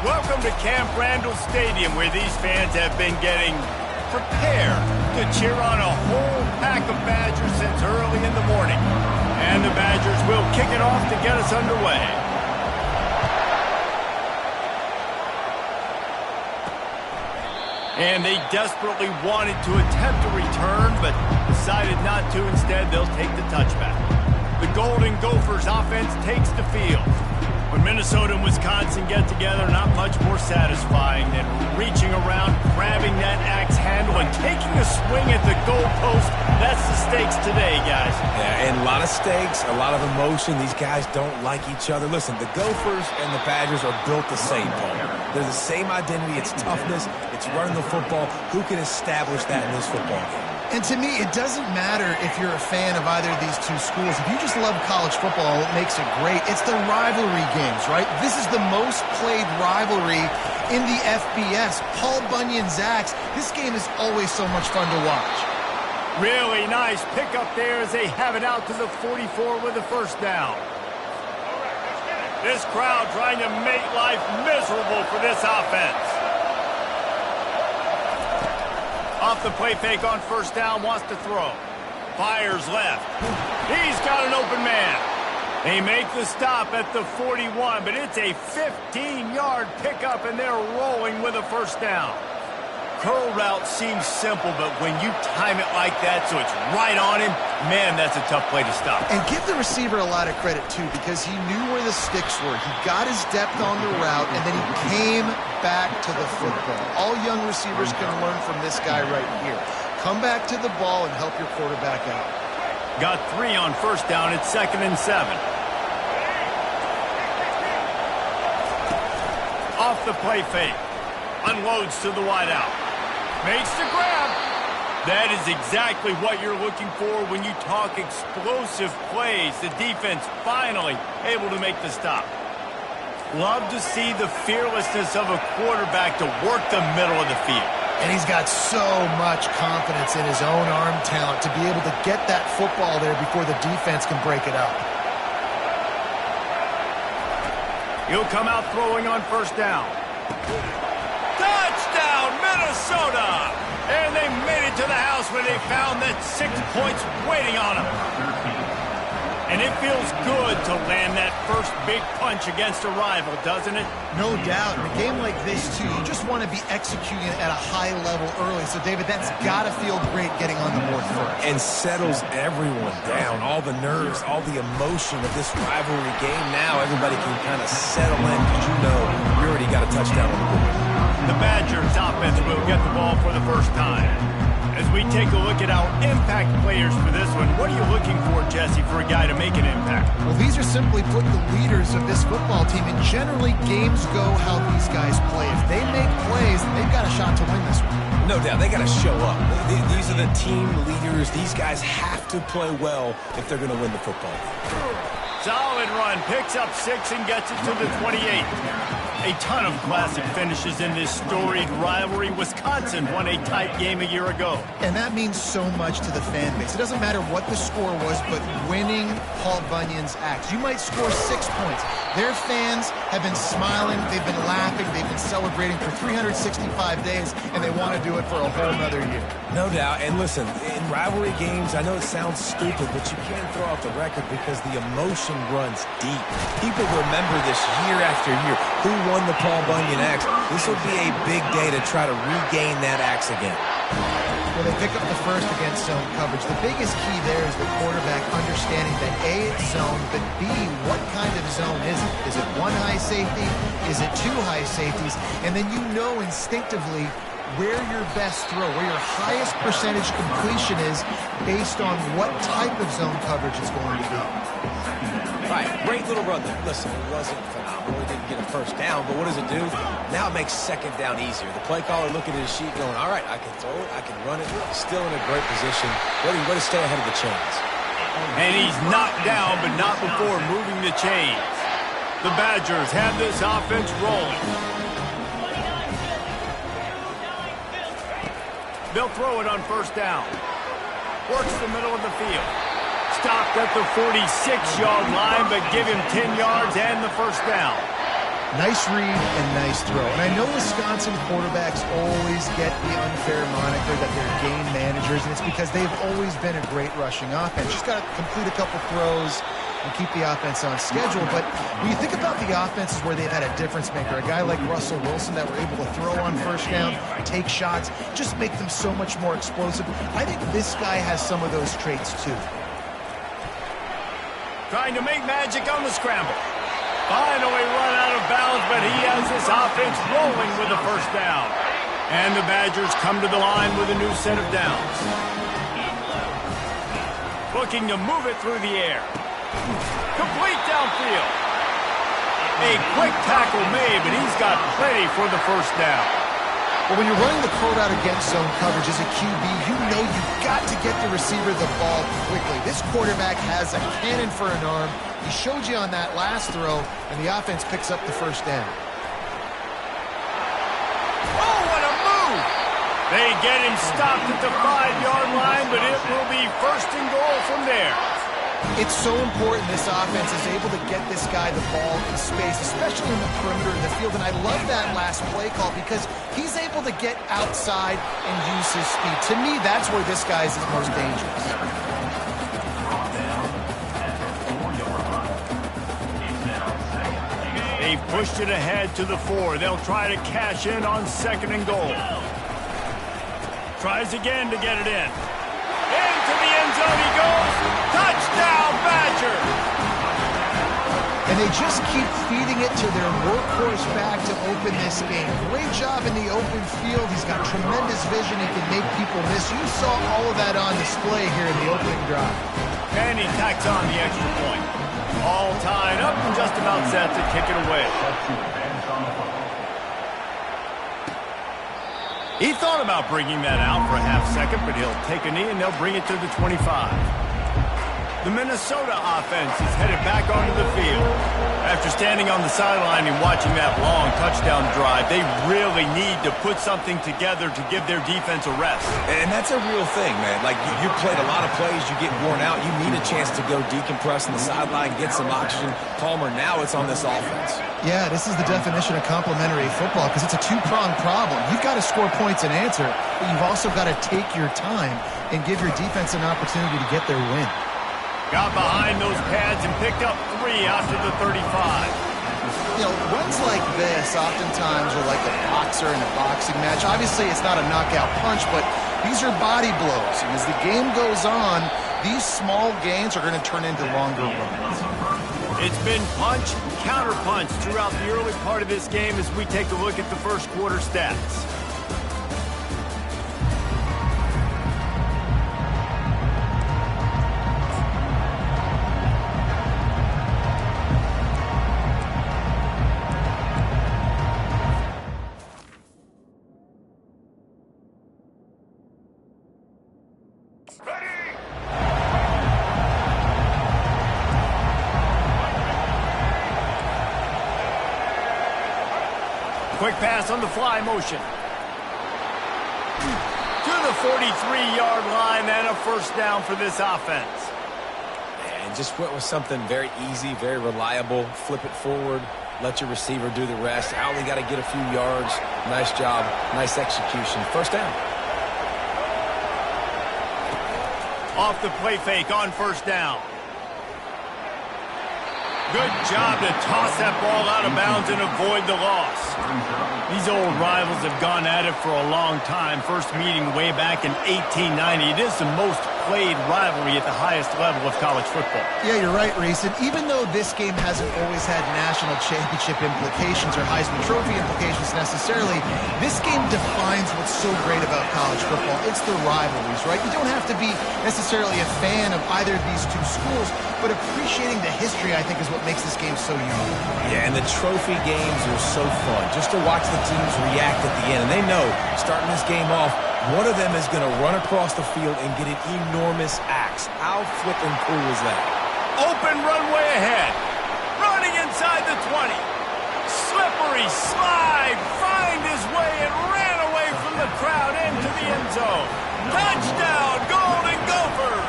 Welcome to Camp Randall Stadium, where these fans have been getting prepared to cheer on a whole pack of Badgers since early in the morning. And the Badgers will kick it off to get us underway. And they desperately wanted to attempt a return, but decided not to. Instead, they'll take the touchback. The Golden Gophers offense takes the field. When Minnesota and Wisconsin get together, not much more satisfying than reaching around, grabbing that axe handle, and taking a swing at the goalpost. That's the stakes today, guys. Yeah, and a lot of stakes, a lot of emotion. These guys don't like each other. Listen, the Gophers and the Badgers are built the same, Paul. They're the same identity. It's toughness. It's running the football. Who can establish that in this football game? And to me, it doesn't matter if you're a fan of either of these two schools. If you just love college football, it makes it great. It's the rivalry games, right? This is the most played rivalry in the FBS. Paul Bunyan's-Axe. This game is always so much fun to watch. Really nice pickup there as they have it out to the 44 with the first down. This crowd trying to make life miserable for this offense. Off the play fake on first down, wants to throw. Fires left. He's got an open man. They make the stop at the 41, but it's a 15-yard pickup, and they're rolling with a first down. Curl route seems simple, but when you time it like that so it's right on him, man, that's a tough play to stop. And give the receiver a lot of credit, too, because he knew where the sticks were. He got his depth on the route, and then he came back to the football. All young receivers can learn from this guy right here. Come back to the ball and help your quarterback out. Got 3 on first down. It's 2nd and 7. Off the play fake. Unloads to the wideout. Makes the grab. That is exactly what you're looking for when you talk explosive plays. The defense finally able to make the stop. Love to see the fearlessness of a quarterback to work the middle of the field. And he's got so much confidence in his own arm talent to be able to get that football there before the defense can break it up. He'll come out throwing on first down. Touchdown, Minnesota! And they made it to the house where they found that 6 points waiting on them. And it feels good to land that first big punch against a rival, doesn't it? No doubt. In a game like this, too, you just want to be executing at a high level early. So, David, that's got to feel great getting on the board first. And settles everyone down. All the nerves, all the emotion of this rivalry game. Now everybody can kind of settle in because you know you already got a touchdown on the board. The Badgers offense will get the ball for the first time. As we take a look at our impact players for this one, what are you looking for, Jesse, for a guy to make an impact? Well, these are simply put the leaders of this football team, and generally games go how these guys play. If they make plays, they've got a shot to win this one. No doubt, they got to show up. These are the team leaders. These guys have to play well if they're going to win the football game. Solid run, picks up 6 and gets it to the 28. A ton of classic finishes in this storied rivalry. Wisconsin won a tight game a year ago. And that means so much to the fan base. It doesn't matter what the score was, but winning Paul Bunyan's-Axe. You might score 6 points. Their fans have been smiling, they've been laughing, they've been celebrating for 365 days, and they want to do it for a whole nother year. No doubt. And listen, in rivalry games, I know it sounds stupid, but you can't throw out the record because the emotion runs deep. People remember this year after year. Who won the Paul Bunyan-Axe? This will be a big day to try to regain that axe again. Well, they pick up the first against zone coverage. The biggest key there is the quarterback understanding that A, it's zone, but B, what kind of zone is it? Is it 1 high safety? Is it 2 high safeties? And then you know instinctively where your best throw, where your highest percentage completion is based on what type of zone coverage it's going to be. Right, great little run there. Listen, it wasn't phenomenal. He didn't get a first down, but what does it do? Now it makes second down easier. The play caller looking at his sheet going, all right, I can throw it, I can run it. Still in a great position. Way to stay ahead of the chains. And he's knocked down, but not before moving the chains. The Badgers have this offense rolling. They'll throw it on first down. Works the middle of the field. Stopped at the 46-yard line, but give him 10 yards and the first down. Nice read and nice throw. And I know Wisconsin quarterbacks always get the unfair moniker that they're game managers, and it's because they've always been a great rushing offense. Just got to complete a couple throws and keep the offense on schedule. But when you think about the offenses where they've had a difference maker, a guy like Russell Wilson that were able to throw on first down, take shots, just make them so much more explosive. I think this guy has some of those traits too. Trying to make magic on the scramble. Finally run out of bounds, but he has this offense rolling with the first down. And the Badgers come to the line with a new set of downs. Looking to move it through the air. Complete downfield. A quick tackle made, but he's got plenty for the first down. Well, when you're running the curl out against zone coverage as a QB, you know you've got to get the receiver the ball quickly. This quarterback has a cannon for an arm. He showed you on that last throw, and the offense picks up the first down. Oh, what a move! They get him stopped at the 5-yard line, but it will be first and goal from there. It's so important this offense is able to get this guy the ball in space, especially in the perimeter of the field. And I love that last play call because he's able to get outside and use his speed. To me, that's where this guy is his most dangerous. They've pushed it ahead to the 4. They'll try to cash in on second and goal. Tries again to get it in. Into the end zone he goes. Touchdown, Badger! And they just keep feeding it to their workhorse back to open this game. Great job in the open field. He's got tremendous vision. He can make people miss. You saw all of that on display here in the opening drive. And he tacks on the extra point. All tied up and just about set to kick it away. He thought about bringing that out for a half second, but he'll take a knee and they'll bring it to the 25. The Minnesota offense is headed back onto the field. After standing on the sideline and watching that long touchdown drive, they really need to put something together to give their defense a rest. And that's a real thing, man. Like, you played a lot of plays, you get worn out, you need a chance to go decompress on the sideline, get some oxygen. Palmer, now it's on this offense. Yeah, this is the definition of complementary football because it's a two-pronged problem. You've got to score points and answer, but you've also got to take your time and give your defense an opportunity to get their win. Got behind those pads and picked up 3 after the 35. You know, runs like this oftentimes are like a boxer in a boxing match. Obviously, it's not a knockout punch, but these are body blows. And as the game goes on, these small gains are going to turn into longer runs. It's been punch, counter punch throughout the early part of this game as we take a look at the first quarter stats. Quick pass on the fly motion. To the 43-yard line and a first down for this offense. And just went with something very easy, very reliable. Flip it forward, let your receiver do the rest. I only got to get a few yards. Nice job, nice execution. First down. Off the play fake on first down. Good job to toss that ball out of bounds and avoid the loss. These old rivals have gone at it for a long time. First meeting way back in 1890. It is the most played rivalry at the highest level of college football. Yeah, you're right, Reese. And even though this game hasn't always had national championship implications or Heisman Trophy implications necessarily, this game defines what's so great about college football. It's the rivalries, right? You don't have to be necessarily a fan of either of these two schools, but appreciating the history, I think, is what makes this game so unique. Yeah, and the trophy games are so fun. Just to watch the teams react at the end. And they know, starting this game off, one of them is going to run across the field and get an enormous axe. How flippin' cool is that? Open runway ahead. Running inside the 20. Slippery slide. Find his way and ran away from the crowd into the end zone. Touchdown, Golden Gophers.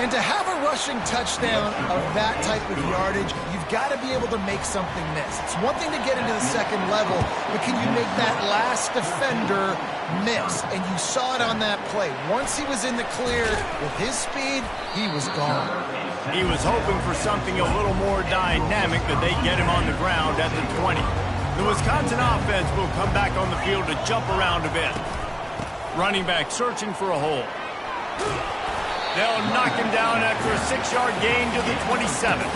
And to have a rushing touchdown of that type of yardage, you've got to be able to make something miss. It's one thing to get into the second level, but can you make that last defender miss? And you saw it on that play. Once he was in the clear with his speed, he was gone. He was hoping for something a little more dynamic, that they get him on the ground at the 20. The Wisconsin offense will come back on the field to jump around a bit. Running back searching for a hole. They'll knock him down after a 6-yard gain to the 27.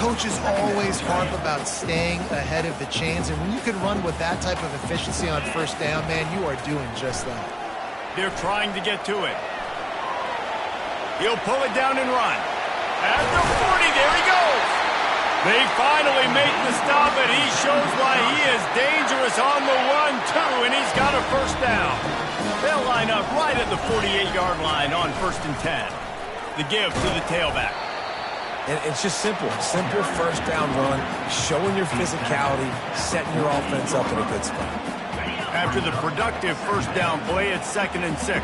Coaches always harp about staying ahead of the chains, and when you can run with that type of efficiency on first down, man, you are doing just that. They're trying to get to it. He'll pull it down and run. At the 40, there he goes. They finally make the stop, and he shows why he is dangerous on the run, too, and he's got a first down. They'll line up right at the 48-yard line on 1st and 10. The give to the tailback. And it's just simple. Simple first down run, showing your physicality, setting your offense up in a good spot. After the productive first down play, it's 2nd and 6.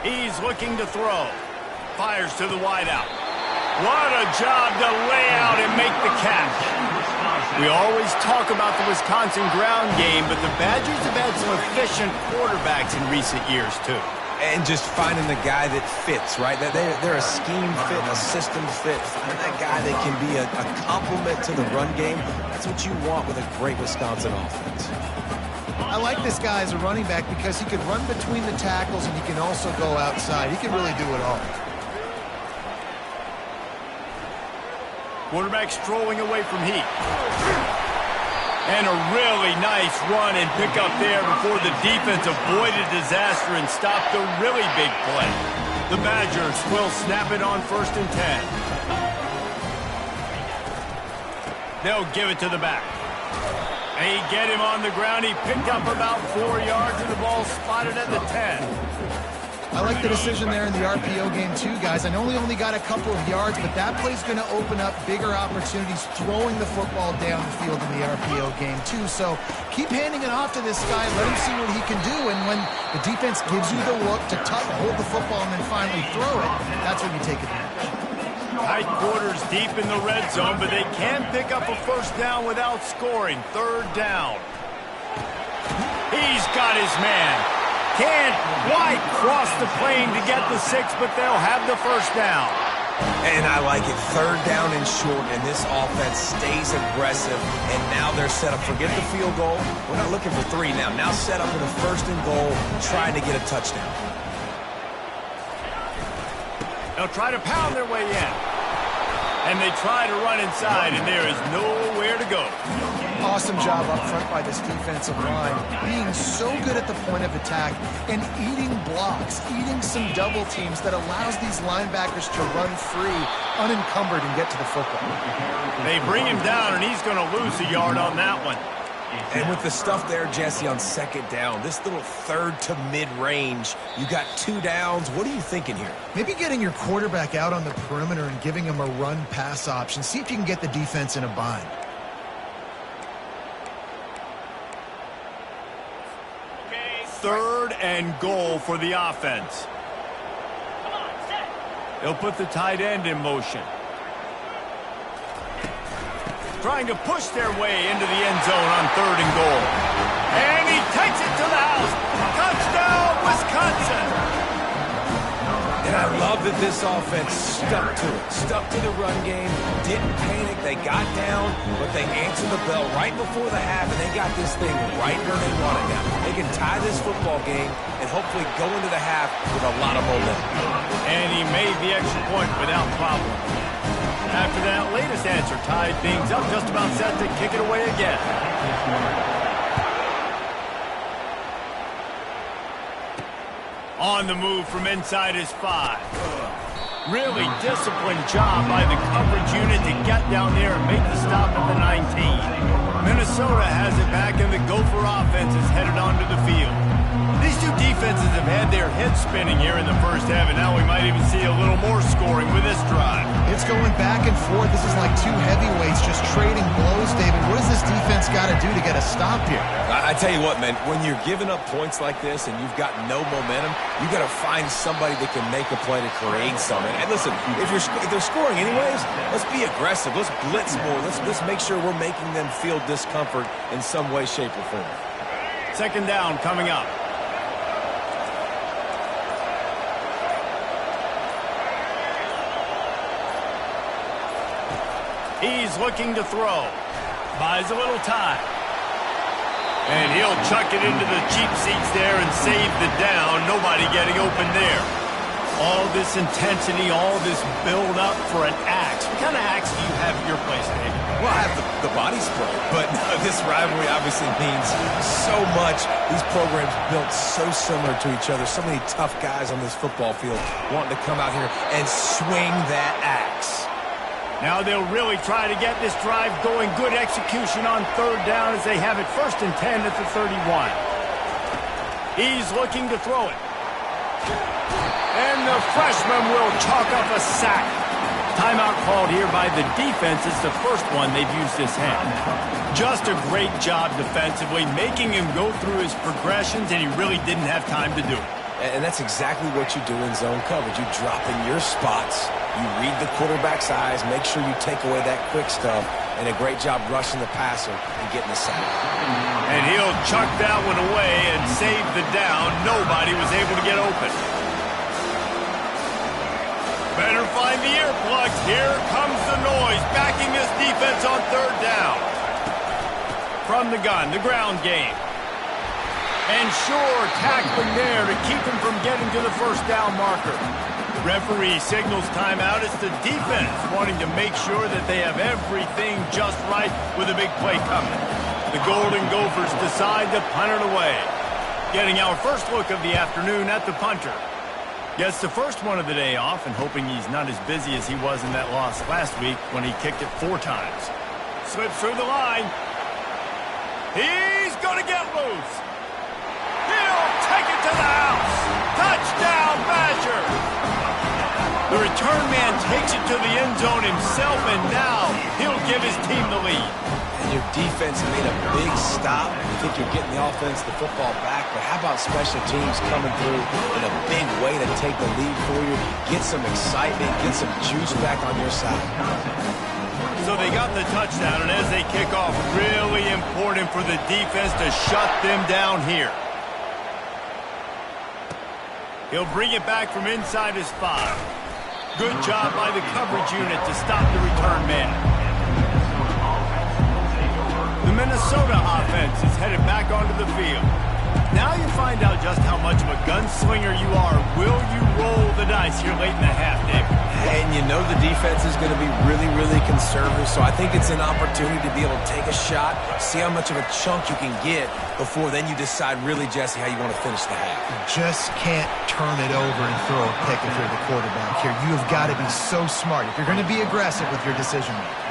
He's looking to throw. Fires to the wideout. What a job to lay out and make the catch. We always talk about the Wisconsin ground game, but the Badgers have had some efficient quarterbacks in recent years, too. And just finding the guy that fits, right? They're a scheme fit, a system fit. Find that guy that can be a complement to the run game. That's what you want with a great Wisconsin offense. I like this guy as a running back because he can run between the tackles and he can also go outside. He can really do it all. Quarterback strolling away from heat. And a really nice run and pick up there before the defense avoided disaster and stopped a really big play. The Badgers will snap it on 1st and 10. They'll give it to the back. They get him on the ground. He picked up about 4 yards and the ball spotted at the 10. I like the decision there in the RPO game too, guys. I know he only got a couple of yards, but that play's going to open up bigger opportunities throwing the football down the field in the RPO game too. So keep handing it off to this guy. Let him see what he can do. And when the defense gives you the look to hold the football and then finally throw it, that's when you take advantage. Tight quarters deep in the red zone, but they can pick up a first down without scoring. 3rd down. He's got his man. Can't quite cross the plane to get the 6, but they'll have the first down. And I like it. 3rd down and short, and this offense stays aggressive. And now they're set up. Forget the field goal. We're not looking for 3 now. Now set up with a 1st and goal, trying to get a touchdown. They'll try to pound their way in. And they try to run inside, and there is nowhere to go. Awesome job up front by this defensive line, being so good at the point of attack and eating blocks, eating some double teams that allows these linebackers to run free, unencumbered, and get to the football. They bring him down, and he's going to lose a yard on that one. And with the stuff there, Jesse, on 2nd down, this little 3rd to mid-range, you got 2 downs. What are you thinking here? Maybe getting your quarterback out on the perimeter and giving him a run-pass option. See if you can get the defense in a bind. Third and goal for the offense. They'll put the tight end in motion. Trying to push their way into the end zone on 3rd and goal. And he takes it to the house. Touchdown, Wisconsin. And I love that this offense stuck to it. Stuck to the run game. Didn't panic. They got down, but they answered the bell right before the half, and they got this thing right where they want it now. They can tie this football game and hopefully go into the half with a lot of momentum. And he made the extra point without problem. After that latest answer tied things up, just about set to kick it away again. On the move from inside his 5. Really disciplined job by the coverage unit to get down there and make the stop at the 19. Minnesota has it back, and the Gopher offense is headed onto the field. These two defenses have had their heads spinning here in the first half, and now we might even see a little more scoring with this drive. It's going back and forth. This is like two heavyweights just trading blows, David. What does this defense got to do to get a stop here? I tell you what, man, when you're giving up points like this and you've got no momentum, you got to find somebody that can make a play to create something. And listen, if they're scoring anyways, let's be aggressive. Let's blitz more. Let's make sure we're making them feel discomfort in some way, shape, or form. Second down coming up. He's looking to throw. Buys a little time. And he'll chuck it into the cheap seats there and save the down. Nobody getting open there. All this intensity, all this build-up for an axe. What kind of axe do you have at your place, David? Well, I have the body spray, but this rivalry obviously means so much. These programs built so similar to each other. So many tough guys on this football field wanting to come out here and swing that axe. Now they'll really try to get this drive going. Good execution on third down as they have it 1st and 10 at the 31. He's looking to throw it. And the freshman will chalk up a sack. Timeout called here by the defense. It's the first one they've used this hand. Just a great job defensively, making him go through his progressions, and he really didn't have time to do it. And that's exactly what you do in zone coverage. You drop in your spots, you read the quarterback's eyes, make sure you take away that quick stuff, and a great job rushing the passer and getting the sack. And he'll chuck that one away and save the down. Nobody was able to get open. Better find the earplugs. Here comes the noise, backing this defense on third down. From the gun, the ground game. And sure, tackling there to keep him from getting to the first down marker. The referee signals timeout. It's the defense wanting to make sure that they have everything just right with a big play coming. The Golden Gophers decide to punt it away. Getting our first look of the afternoon at the punter. Gets the first one of the day off and hoping he's not as busy as he was in that loss last week when he kicked it 4 times. Slips through the line. He's going to get loose. He'll take it to the house. Touchdown, Badger. The return man takes it to the end zone himself, and now he'll give his team the lead. And your defense made a big stop. You think you're getting the offense, the football back, but how about special teams coming through in a big way to take the lead for you, get some excitement, get some juice back on your side. So they got the touchdown, and as they kick off, really important for the defense to shut them down here. He'll bring it back from inside his 5. Good job by the coverage unit to stop the return man. The Minnesota offense is headed back onto the field. Now you find out just how much of a gunslinger you are. Will you roll the dice here late in the half, David? And you know the defense is going to be really, really conservative, so I think it's an opportunity to be able to take a shot, see how much of a chunk you can get before then you decide really, Jesse, how you want to finish the half. You just can't turn it over and throw a pick if you're the quarterback here. You have got to be so smart if you're going to be aggressive with your decision-making.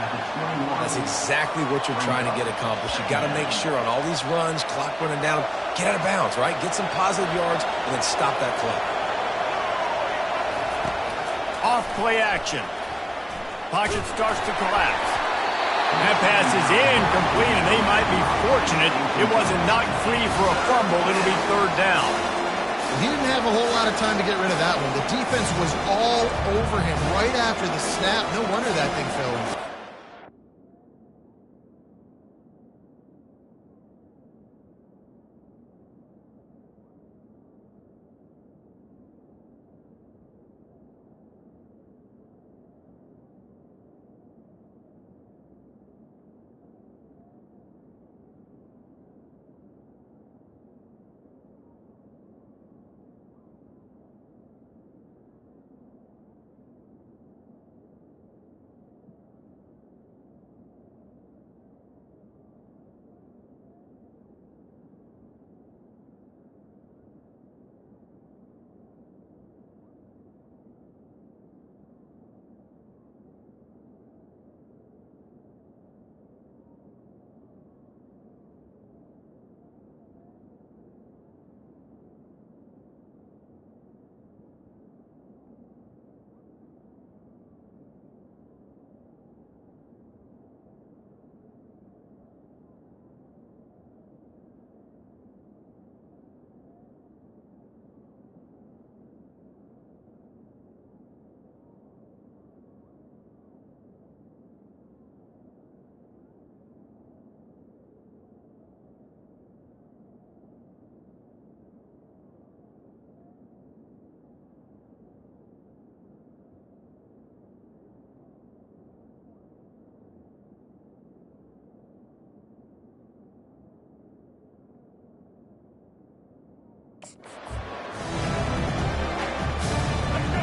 That's exactly what you're trying to get accomplished. You got to make sure on all these runs, clock running down, get out of bounds, right? Get some positive yards and then stop that clock. Off play action. Pocket starts to collapse. That pass is incomplete, and they might be fortunate it wasn't knocked free for a fumble. It'll be third down. He didn't have a whole lot of time to get rid of that one. The defense was all over him right after the snap. No wonder that thing fell in.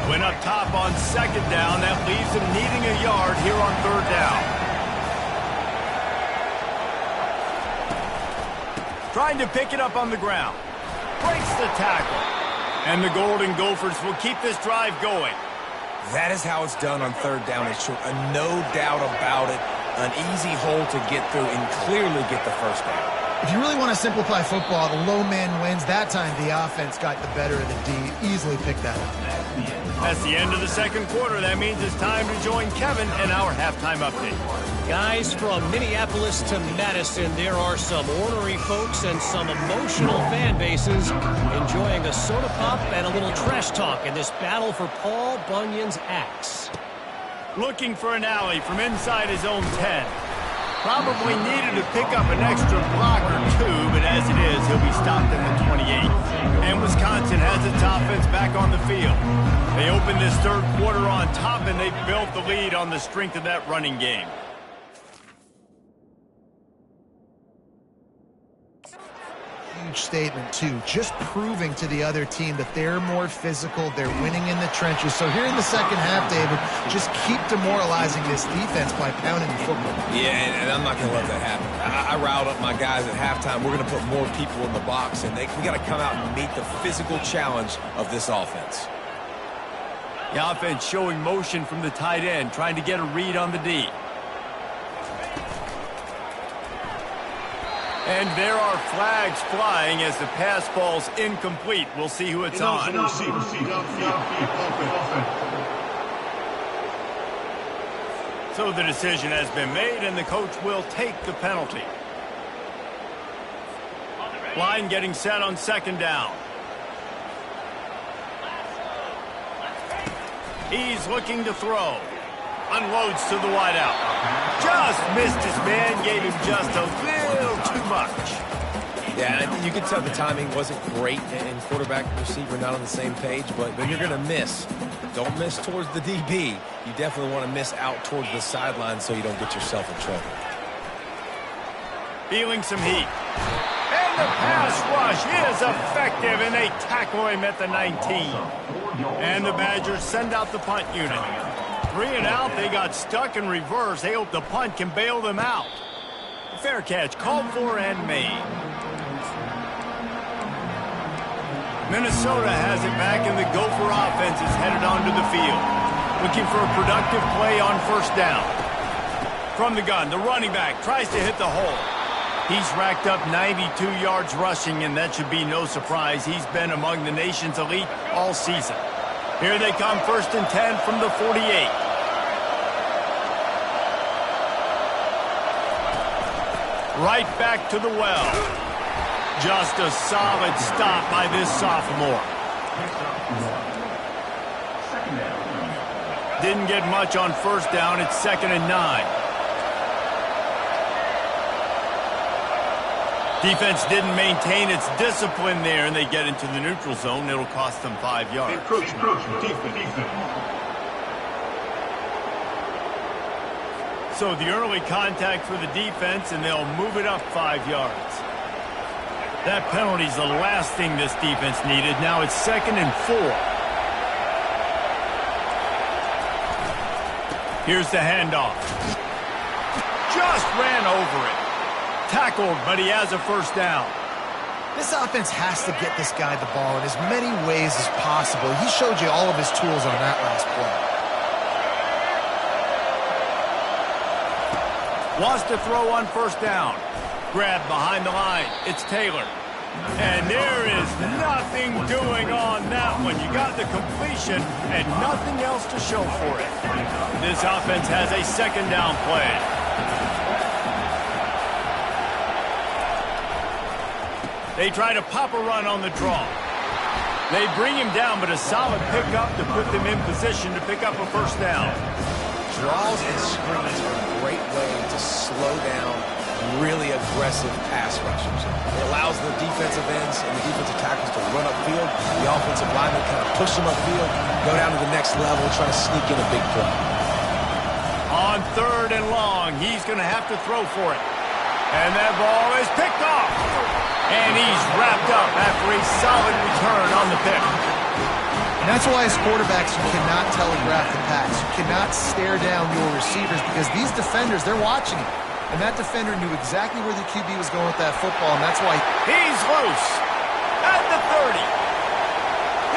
Went up top on second down. That leaves him needing a yard here on third down. Trying to pick it up on the ground. Breaks the tackle. And the Golden Gophers will keep this drive going. That is how it's done on third down and short. No doubt about it. An easy hole to get through and clearly get the first down. If you really want to simplify football, the low man wins. That time, the offense got the better of the D. Easily picked that up. That's the end of the second quarter. That means it's time to join Kevin in our halftime update. Guys, from Minneapolis to Madison, there are some ornery folks and some emotional fan bases enjoying a soda pop and a little trash talk in this battle for Paul Bunyan's axe. Looking for an alley from inside his own 10. Probably needed to pick up an extra block or two, but as it is, he'll be stopped at the 28. And Wisconsin has its offense back on the field. They opened this third quarter on top, and they built the lead on the strength of that running game. Huge statement, too. Just proving to the other team that they're more physical, they're winning in the trenches. So here in the second half, David, just keep demoralizing this defense by pounding the football. Yeah, and I'm not going to let that happen. I riled up my guys at halftime. We're going to put more people in the box, and we got to come out and meet the physical challenge of this offense. The offense showing motion from the tight end, trying to get a read on the D. And there are flags flying as the pass ball's incomplete. We'll see who it's on. So the decision has been made, and the coach will take the penalty. Line getting set on second down. He's looking to throw. Unloads to the wideout. Just missed his man, gave him just a little too much. Yeah, you can tell the timing wasn't great, and quarterback and receiver not on the same page, but when you're going to miss, don't miss towards the DB. You definitely want to miss out towards the sideline so you don't get yourself in trouble. Feeling some heat. And the pass rush is effective, and they tackle him at the 19. And the Badgers send out the punt unit. 3 and out, they got stuck in reverse. They hope the punt can bail them out. Fair catch, called for and made. Minnesota has it back, and the Gopher offense is headed onto the field. Looking for a productive play on first down. From the gun, the running back tries to hit the hole. He's racked up 92 yards rushing, and that should be no surprise. He's been among the nation's elite all season. Here they come, 1st and 10 from the 48. Right back to the well. Just a solid stop by this sophomore. Didn't get much on first down. It's 2nd and 9. Defense didn't maintain its discipline there, and they get into the neutral zone. It'll cost them 5 yards. Defense. So the early contact for the defense, and they'll move it up 5 yards. That penalty's the last thing this defense needed. Now it's 2nd and 4. Here's the handoff. Just ran over it. Tackled, but he has a first down. This offense has to get this guy the ball in as many ways as possible. He showed you all of his tools on that last play. Wants to throw on first down. Grab behind the line. It's Taylor. And there is nothing doing on that one. You got the completion and nothing else to show for it. This offense has a second down play. They try to pop a run on the draw. They bring him down, but a solid pickup to put them in position to pick up a first down. Draws and screens are a great way to slow down really aggressive pass rushers. It allows the defensive ends and the defensive tackles to run upfield. The offensive linemen kind of push them upfield, go down to the next level, try to sneak in a big play. On 3rd and long, he's going to have to throw for it. And that ball is picked off. And he's wrapped up after a solid return on the pick. And that's why as quarterbacks, you cannot telegraph the pass. You cannot stare down your receivers because these defenders, they're watching it. And that defender knew exactly where the QB was going with that football, and that's why he's loose at the 30.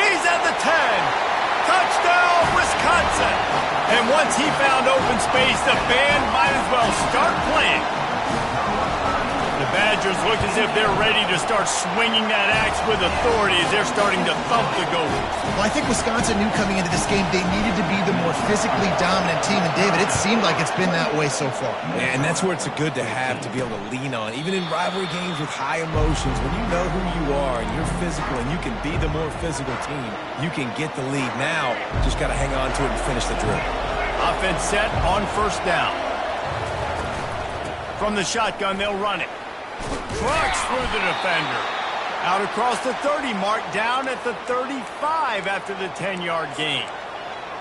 He's at the 10. Touchdown, Wisconsin. And once he found open space, the band might as well start playing. The Badgers look as if they're ready to start swinging that axe with authority as they're starting to thump the Gophers. Well, I think Wisconsin knew coming into this game they needed to be the more physically dominant team. And, David, it seemed like it's been that way so far. Yeah, and that's where it's good to have to be able to lean on. Even in rivalry games with high emotions, when you know who you are and you're physical and you can be the more physical team, you can get the lead. Now, just got to hang on to it and finish the drill. Offense set on first down. From the shotgun, they'll run it. Trucks through the defender. Out across the 30 mark, down at the 35 after the 10-yard gain.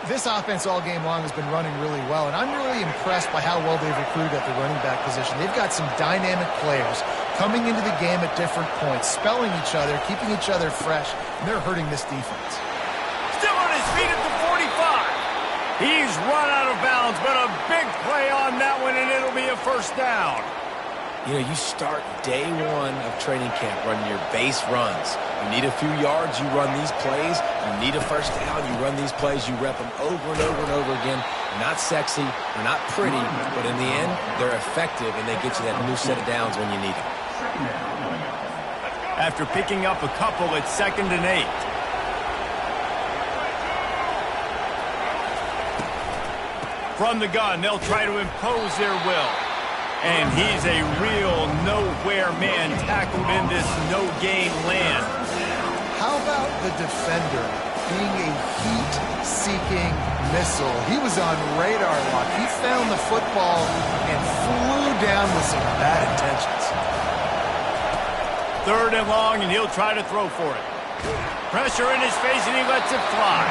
This offense all game long has been running really well, and I'm really impressed by how well they've recruited at the running back position. They've got some dynamic players coming into the game at different points, spelling each other, keeping each other fresh, and they're hurting this defense. Still on his feet at the 45. He's run out of bounds, but a big play on that one, and it'll be a first down. You know, you start day one of training camp running your base runs. You need a few yards, you run these plays. You need a first down, you run these plays. You rep them over and over and over again. They're not sexy, they're not pretty, but in the end, they're effective, and they get you that new set of downs when you need them. After picking up a couple, it's 2nd and 8. From the gun, they'll try to impose their will. And he's a real nowhere man tackled in this no-gain land. How about the defender being a heat-seeking missile? He was on radar lock. He found the football and flew down with some bad intentions. 3rd and long, and he'll try to throw for it. Pressure in his face, and he lets it fly.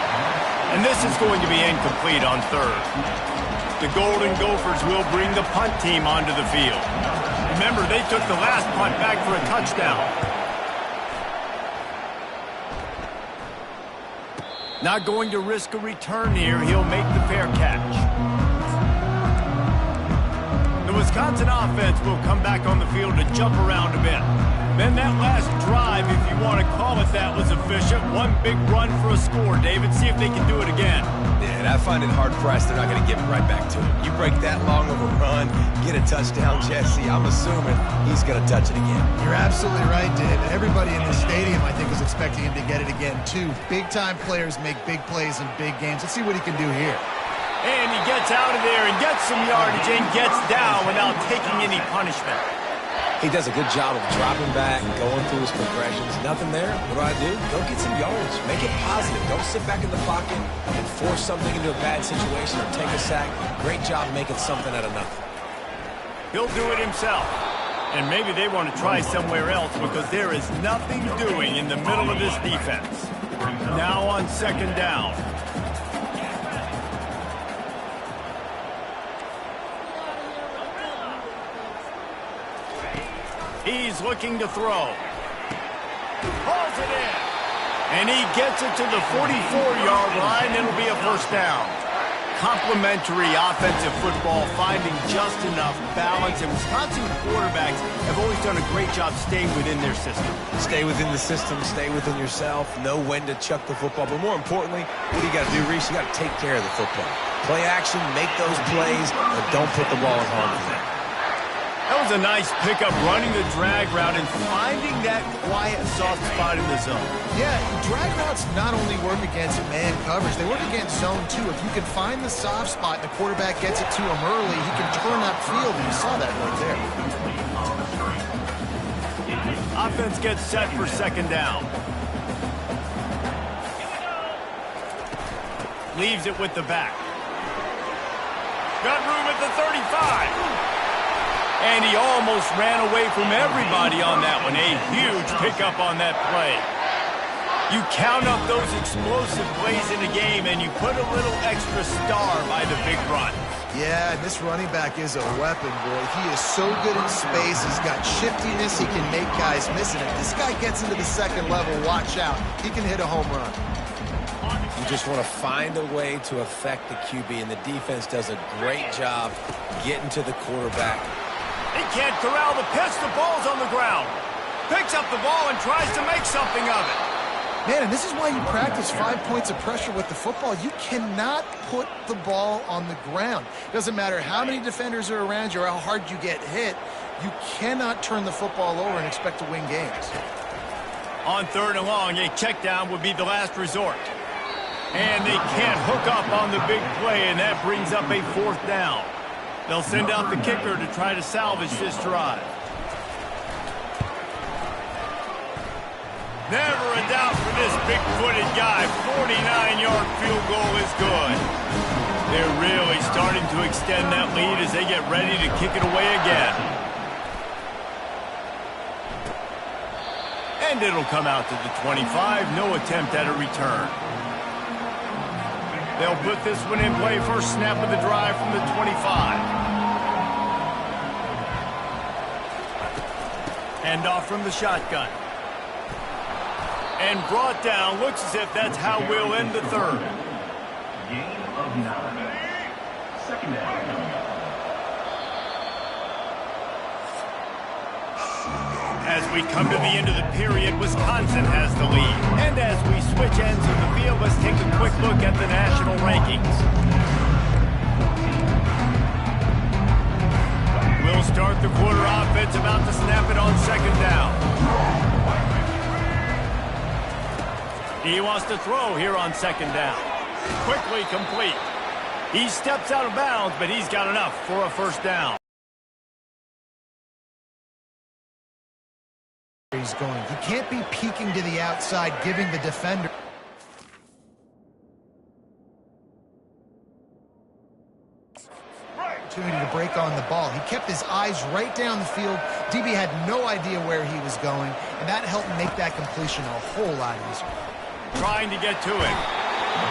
And this is going to be incomplete on 3rd. The Golden Gophers will bring the punt team onto the field. Remember, they took the last punt back for a touchdown. Not going to risk a return here. He'll make the fair catch. The Wisconsin offense will come back on the field to jump around a bit. Then that last drive, if you want to call it that, was efficient. One big run for a score. David, see if they can do it again. Yeah, and I find it hard-pressed they're not going to give it right back to him. You break that long of a run, get a touchdown, Jesse, I'm assuming he's going to touch it again. You're absolutely right, Dave. Everybody in the stadium, I think, is expecting him to get it again, too. Big-time players make big plays in big games. Let's see what he can do here. And he gets out of there and gets some yardage and gets down without taking any punishment. He does a good job of dropping back and going through his progressions. Nothing there. What do? Go get some yards. Make it positive. Don't sit back in the pocket and force something into a bad situation or take a sack. Great job making something out of nothing. He'll do it himself. And maybe they want to try somewhere else because there is nothing doing in the middle of this defense. Now on 2nd down. He's looking to throw. Pulls it in. And he gets it to the 44-yard line. It'll be a first down. Complementary offensive football, finding just enough balance. And Wisconsin quarterbacks have always done a great job staying within their system. Stay within the system. Stay within yourself. Know when to chuck the football. But more importantly, what do you got to do, Reese? You got to take care of the football. Play action, make those plays, and don't put the ball in harm's way. That was a nice pickup, running the drag route and finding that quiet, soft spot in the zone. Yeah, drag routes not only work against man coverage, they work against zone too. If you can find the soft spot and the quarterback gets it to him early, he can turn upfield, and you saw that right there. Offense gets set for 2nd down. Leaves it with the back. Got room at the 35. And he almost ran away from everybody on that one. A huge pickup on that play. You count up those explosive plays in a game, and you put a little extra star by the big run. Yeah, and this running back is a weapon, boy. He is so good in space. He's got shiftiness. He can make guys miss it. If this guy gets into the second level, watch out. He can hit a home run. You just want to find a way to affect the QB, and the defense does a great job getting to the quarterback. He can't corral the pitch. The ball's on the ground. Picks up the ball and tries to make something of it. Man, and this is why you practice 5 points of pressure with the football. You cannot put the ball on the ground. Doesn't matter how many defenders are around you or how hard you get hit. You cannot turn the football over and expect to win games. On 3rd and long, a check down would be the last resort. And they can't hook up on the big play, and that brings up a 4th down. They'll send out the kicker to try to salvage this drive. Never a doubt for this big-footed guy. 49-yard field goal is good. They're really starting to extend that lead as they get ready to kick it away again. And it'll come out to the 25. No attempt at a return. They'll put this one in play. First snap of the drive from the 25. Hand off from the shotgun. And brought down. Looks as if that's how we'll end the 3rd. Gain of 9. 2nd down. As we come to the end of the period, Wisconsin has the lead. And as we switch ends of the field, let's take a quick look at the national rankings. We'll start the quarter offense, about to snap it on 2nd down. He wants to throw here on 2nd down. Quickly complete. He steps out of bounds, but he's got enough for a 1st down. He's going. He can't be peeking to the outside, giving the defender. Opportunity to break on the ball. He kept his eyes right down the field. DB had no idea where he was going, and that helped make that completion a whole lot easier. Trying to get to it.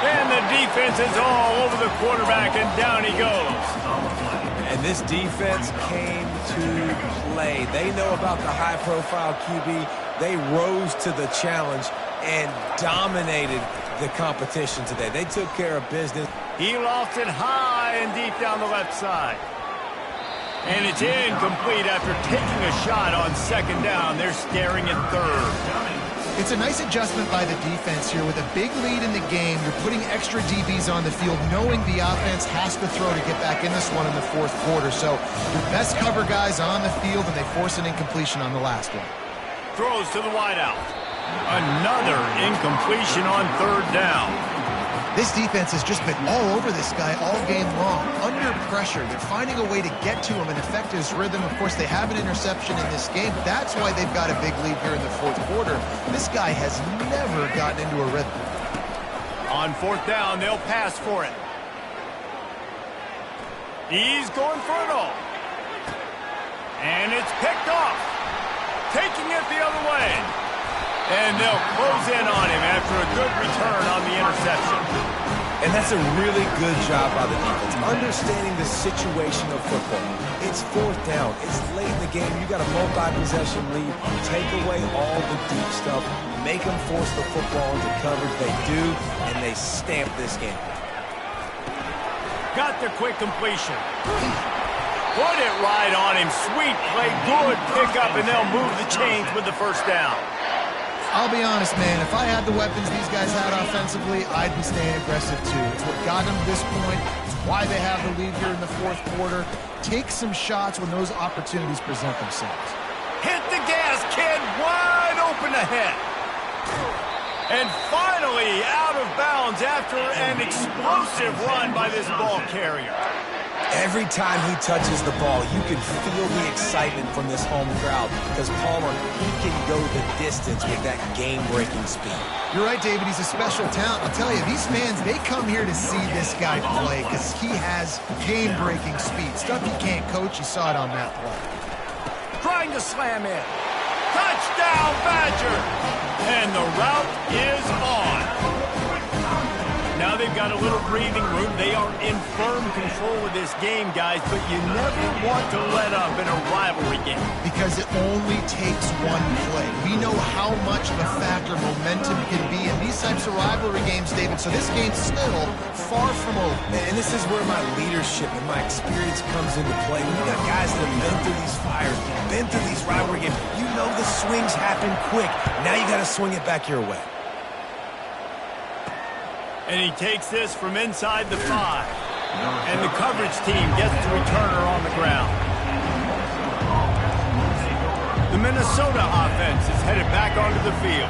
And the defense is all over the quarterback, and down he goes. And this defense came to play. They know about the high-profile QB. They rose to the challenge and dominated the competition today. They took care of business. He lost it high and deep down the left side. And it's incomplete after taking a shot on 2nd down. They're staring at 3rd. It's a nice adjustment by the defense here. With a big lead in the game, you're putting extra DBs on the field, knowing the offense has to throw to get back in this one in the 4th quarter. So your best cover guys on the field, and they force an incompletion on the last one. Throws to the wideout. Another incompletion on 3rd down. This defense has just been all over this guy all game long. Under pressure, they're finding a way to get to him and affect his rhythm. Of course, they have an interception in this game. That's why they've got a big lead here in the 4th quarter. This guy has never gotten into a rhythm. On 4th down, they'll pass for it. He's going for it all. And it's picked off. Taking it the other way. And they'll close in on him after a good return on the interception. And that's a really good job by the defense, understanding the situation of football. It's 4th down. It's late in the game. You got a multi-possession lead. Take away all the deep stuff. Make them force the football into coverage. They do, and they stamp this game. Got the quick completion. Put it right on him. Sweet play. Good pickup, and they'll move the chains with the 1st down. I'll be honest, man. If I had the weapons these guys had offensively, I'd be staying aggressive too. It's what got them to this point. It's why they have the lead here in the 4th quarter. Take some shots when those opportunities present themselves. Hit the gas, kid. Wide open ahead. And finally out of bounds after an explosive run by this ball carrier. Every time he touches the ball, you can feel the excitement from this home crowd because Palmer, he can go the distance with that game-breaking speed. You're right, David. He's a special talent. I'll tell you, these fans, they come here to see this guy play because he has game-breaking speed. Stuff you can't coach. You saw it on that play. Trying to slam in. Touchdown, Badger! And the route is on. Now they've got a little breathing room. They are in firm control of this game, guys, but you never want to let up in a rivalry game. Because it only takes one play. We know how much of a factor momentum can be in these types of rivalry games, David, so this game's still far from over. And this is where my leadership and my experience comes into play. We've got guys that have been through these fires, been through these rivalry games. You know the swings happen quick. Now you got to swing it back your way. And he takes this from inside the 5. And the coverage team gets the returner on the ground. The Minnesota offense is headed back onto the field.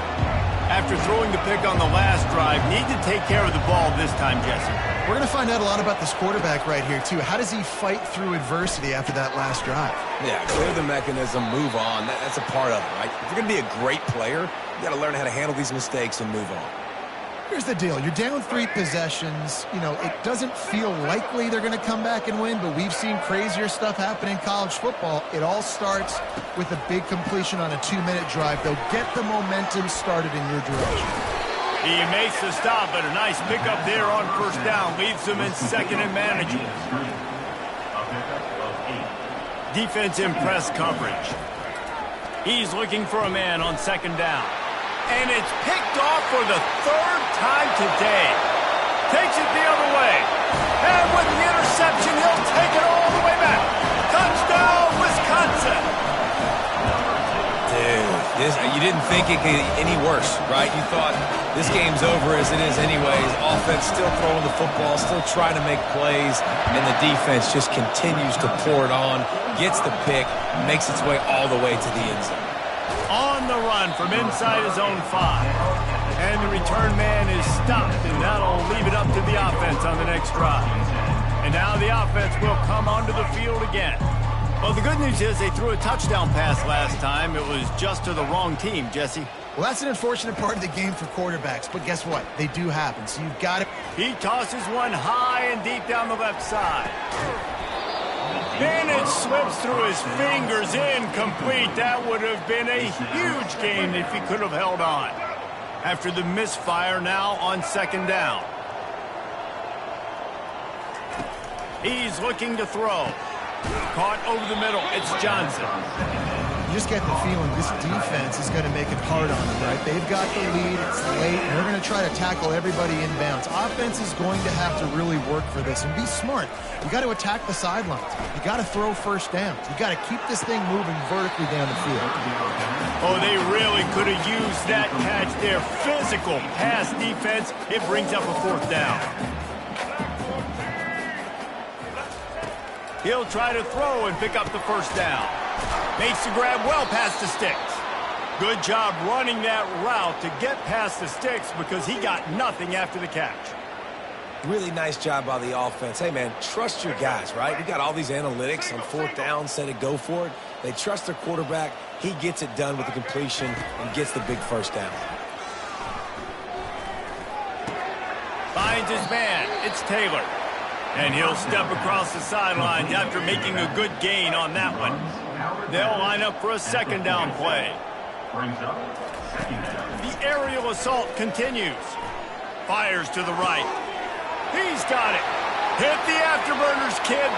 After throwing the pick on the last drive, need to take care of the ball this time, Jesse. We're going to find out a lot about this quarterback right here, too. How does he fight through adversity after that last drive? Yeah, clear the mechanism, move on. That's a part of it, right? If you're going to be a great player, you got to learn how to handle these mistakes and move on. Here's the deal. You're down 3 possessions. You know, it doesn't feel likely they're going to come back and win, but we've seen crazier stuff happen in college football. It all starts with a big completion on a 2-minute drive. They'll get the momentum started in your direction. He makes the stop, but a nice pickup there on first down. Leaves them in second and manageable. Defense in press coverage. He's looking for a man on second down. And it's picked off for the 3rd time today. Takes it the other way. And with the interception, he'll take it all the way back. Touchdown, Wisconsin. Dude, you didn't think it could get any worse, right? You thought this game's over as it is anyways. Offense still throwing the football, still trying to make plays, and the defense just continues to pour it on, gets the pick, makes its way all the way to the end zone. On the run from inside his own 5. And the return man is stopped, and that'll leave it up to the offense on the next drive. And now the offense will come onto the field again. Well, the good news is they threw a touchdown pass last time. It was just to the wrong team, Jesse. Well, that's an unfortunate part of the game for quarterbacks, but guess what? They do happen, so you've got to... He tosses one high and deep down the left side. And it slips through his fingers, incomplete. That would have been a huge gain if he could have held on. After the misfire, now on second down. He's looking to throw. Caught over the middle. It's Johnson. You just get the feeling this defense is going to make it hard on them, right? They've got the lead, it's late, and they're going to try to tackle everybody inbounds. Offense is going to have to really work for this and be smart. You got to attack the sidelines. You got to throw first downs. You got to keep this thing moving vertically down the field. Oh, they really could have used that catch there. Physical pass defense. It brings up a 4th down. He'll try to throw and pick up the first down. Makes the grab well past the sticks. Good job running that route to get past the sticks because he got nothing after the catch. Really nice job by the offense. Hey, man, trust your guys, right? We got all these analytics on 4th down, set it, go for it. They trust their quarterback. He gets it done with the completion and gets the big first down. Finds his man. It's Taylor. And he'll step across the sidelines after making a good gain on that one. They'll line up for a second down play. The aerial assault continues. Fires to the right. He's got it. Hit the afterburners, kid.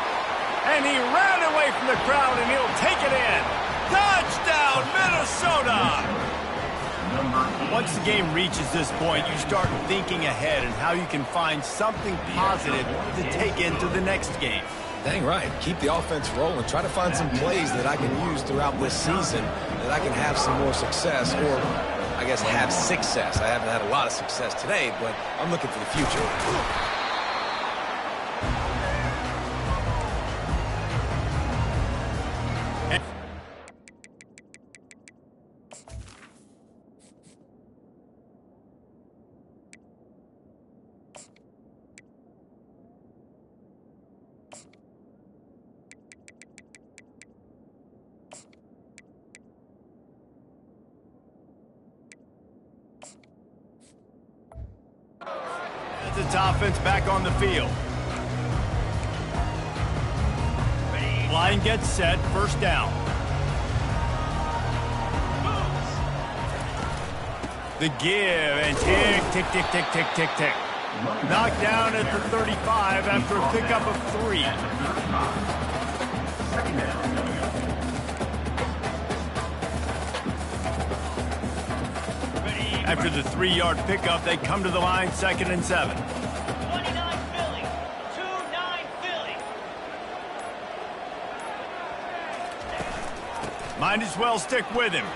And he ran away from the crowd, and he'll take it in. Touchdown, Minnesota! Once the game reaches this point, you start thinking ahead and how you can find something positive to take into the next game. Dang right. Keep the offense rolling. Try to find some plays that I can use throughout this season that I can have some more success, or I guess have success. I haven't had a lot of success today, but I'm looking for the future. Its offense back on the field. Line gets set, first down. The give, and tick, tick, tick, tick, tick, tick, tick. Knocked down at the 35 after a pickup of 3. Second down. After the 3-yard pickup, they come to the line 2nd and 7. 29 Philly. 2-9 Philly. Might as well stick with him.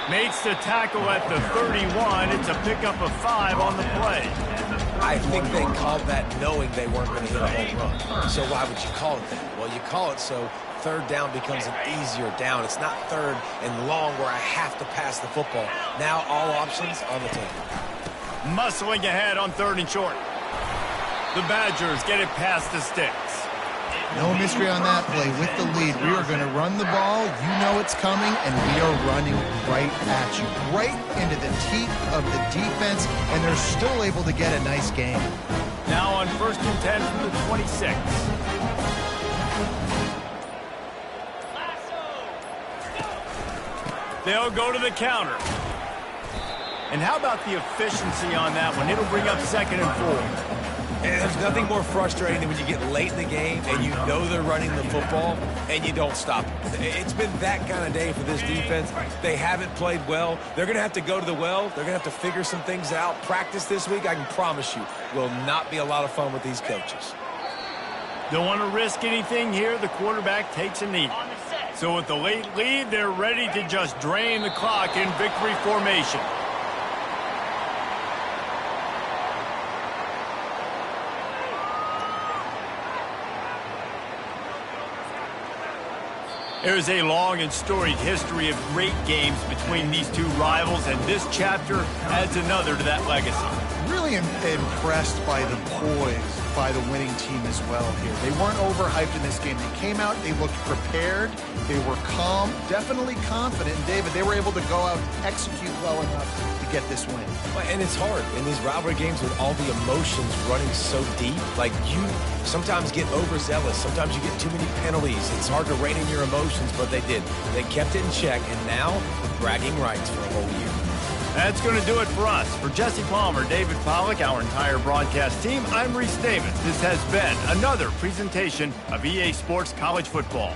Makes the tackle at the 31. It's a pickup of 5 on the play. I think they called that knowing they weren't going to hit a home run. So why would you call it that? Well, you call it so third down becomes an easier down. It's not third and long where I have to pass the football. Now all options on the table. Muscling ahead on 3rd and short. The Badgers get it past the sticks. No mystery on that play. With the lead, we are going to run the ball. You know it's coming, and we are running right at you, right into the teeth of the defense, and they're still able to get a nice gain. Now on 1st and 10 from the 26. They'll go to the counter. And how about the efficiency on that one? It'll bring up 2nd and 4. And there's nothing more frustrating than when you get late in the game and you know they're running the football and you don't stop it. It's been that kind of day for this defense. They haven't played well. They're going to have to go to the well. They're going to have to figure some things out. Practice this week, I can promise you, will not be a lot of fun with these coaches. Don't want to risk anything here. The quarterback takes a knee. So with the late lead, they're ready to just drain the clock in victory formation. There's a long and storied history of great games between these two rivals, and this chapter adds another to that legacy. Really impressed by the poise by the winning team as well here. They weren't overhyped in this game. They came out, they looked prepared, they were calm, definitely confident. And David, they were able to go out and execute well enough to get this win. And it's hard in these rivalry games with all the emotions running so deep. Like, you sometimes get overzealous. Sometimes you get too many penalties. It's hard to rein in your emotions, but they did. They kept it in check, and now bragging rights for a whole year. That's going to do it for us. For Jesse Palmer, David Pollack, our entire broadcast team, I'm Reese Davis. This has been another presentation of EA Sports College Football.